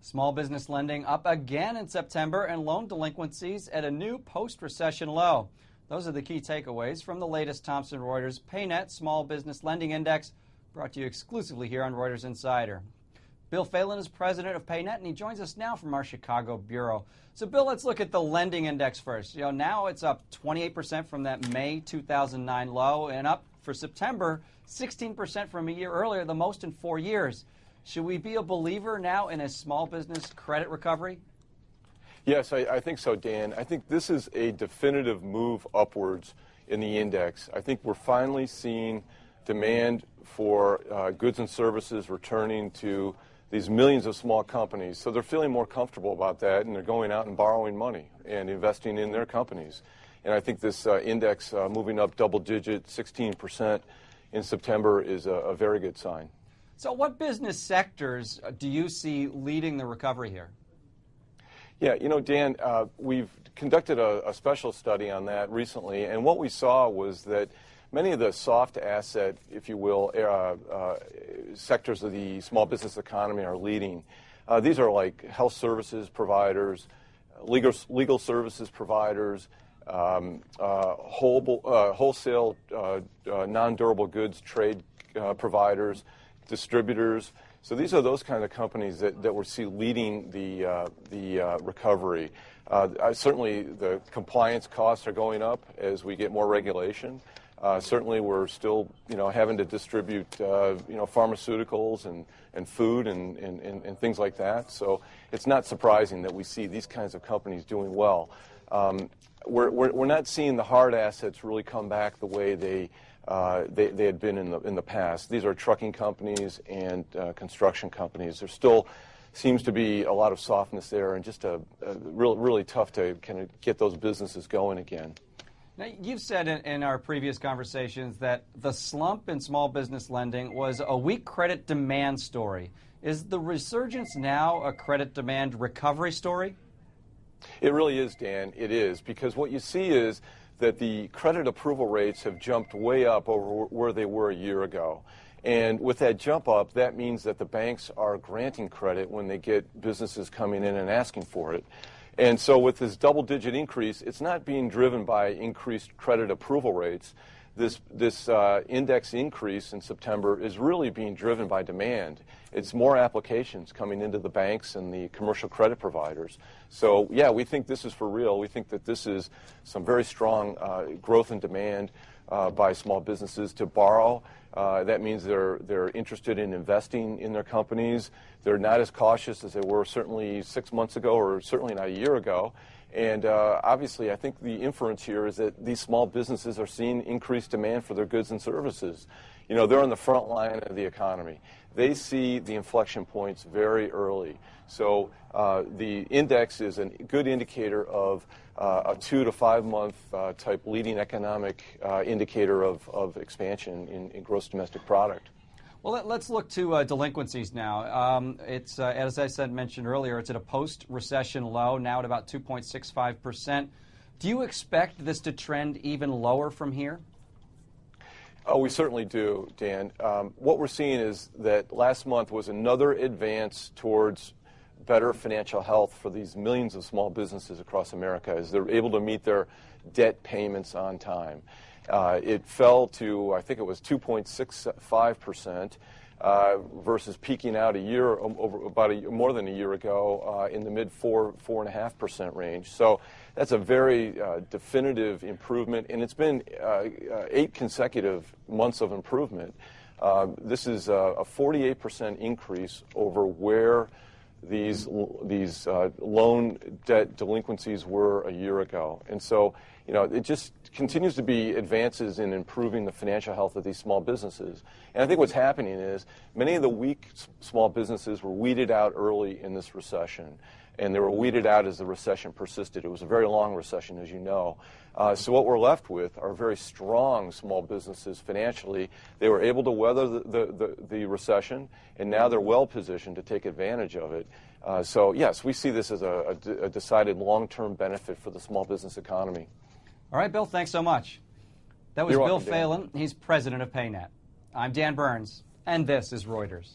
Small business lending up again in September and loan delinquencies at a new post-recession low. Those are the key takeaways from the latest Thomson Reuters PayNet Small Business Lending Index, brought to you exclusively here on Reuters Insider. Bill Phelan is president of PayNet, and he joins us now from our Chicago bureau. So, Bill, let's look at the lending index first. Now it's up 28% from that May 2009 low, and up for September 16% from a year earlier, the most in 4 years. Should we be a believer now in a small business credit recovery? Yes, I think so, Dan. I think this is a definitive move upwards in the index. I think we're finally seeing demand for goods and services returning to these millions of small companies. So they're feeling more comfortable about that, and they're going out and borrowing money and investing in their companies. And I think this index moving up double digit, 16% in September, is a very good sign. So what business sectors do you see leading the recovery here? Yeah, Dan, we've conducted a special study on that recently, and what we saw was that many of the soft asset, if you will, sectors of the small business economy are leading. These are like health services providers, legal services providers, wholesale non-durable goods trade providers, distributors. So these are those kind of companies that we see leading the recovery. Certainly the compliance costs are going up as we get more regulation. Certainly we're still having to distribute pharmaceuticals and food and things like that. So it's not surprising that we see these kinds of companies doing well. We're not seeing the hard assets really come back the way they had been in the past. These are trucking companies and construction companies. There still seems to be a lot of softness there, and just really tough to kind of get those businesses going again. Now, you've said in our previous conversations that the slump in small business lending was a weak credit demand story. Is the resurgence now a credit demand recovery story? It really is, Dan. It is, because what you see is that the credit approval rates have jumped way up over where they were a year ago. And with that jump up, that means that the banks are granting credit when they get businesses coming in and asking for it. And so with this double-digit increase, it's not being driven by increased credit approval rates. This index increase in September is really being driven by demand. It's more applications coming into the banks and the commercial credit providers. So, yeah, we think this is for real. We think that this is some very strong growth in demand by small businesses to borrow. That means they're interested in investing in their companies. They're not as cautious as they were certainly 6 months ago, or certainly not a year ago. And obviously, I think the inference here is that these small businesses are seeing increased demand for their goods and services. They're on the front line of the economy. They see the inflection points very early. So the index is a good indicator of a 2 to 5 month type leading economic indicator of expansion in gross domestic product. Well, let's look to delinquencies now. It's, as I mentioned earlier, it's at a post-recession low, now at about 2.65%. Do you expect this to trend even lower from here? Oh, we certainly do, Dan. What we're seeing is that last month was another advance towards better financial health for these millions of small businesses across America, as they're able to meet their debt payments on time. It fell to, I think it was 2.65% versus peaking out more than a year ago in the mid 4.5% range. So that's a very definitive improvement, and it's been 8 consecutive months of improvement. This is a 48% increase over where these loan debt delinquencies were a year ago. And so, it just continues to be advances in improving the financial health of these small businesses. And I think what's happening is many of the weak small businesses were weeded out early in this recession, and they were weeded out as the recession persisted. It was a very long recession, as you know. So what we're left with are very strong small businesses financially. They were able to weather the recession, and now they're well positioned to take advantage of it. So, yes, we see this as a decided long-term benefit for the small business economy. All right, Bill, thanks so much. That was Bill Phelan. He's president of PayNet. I'm Dan Burns, and this is Reuters.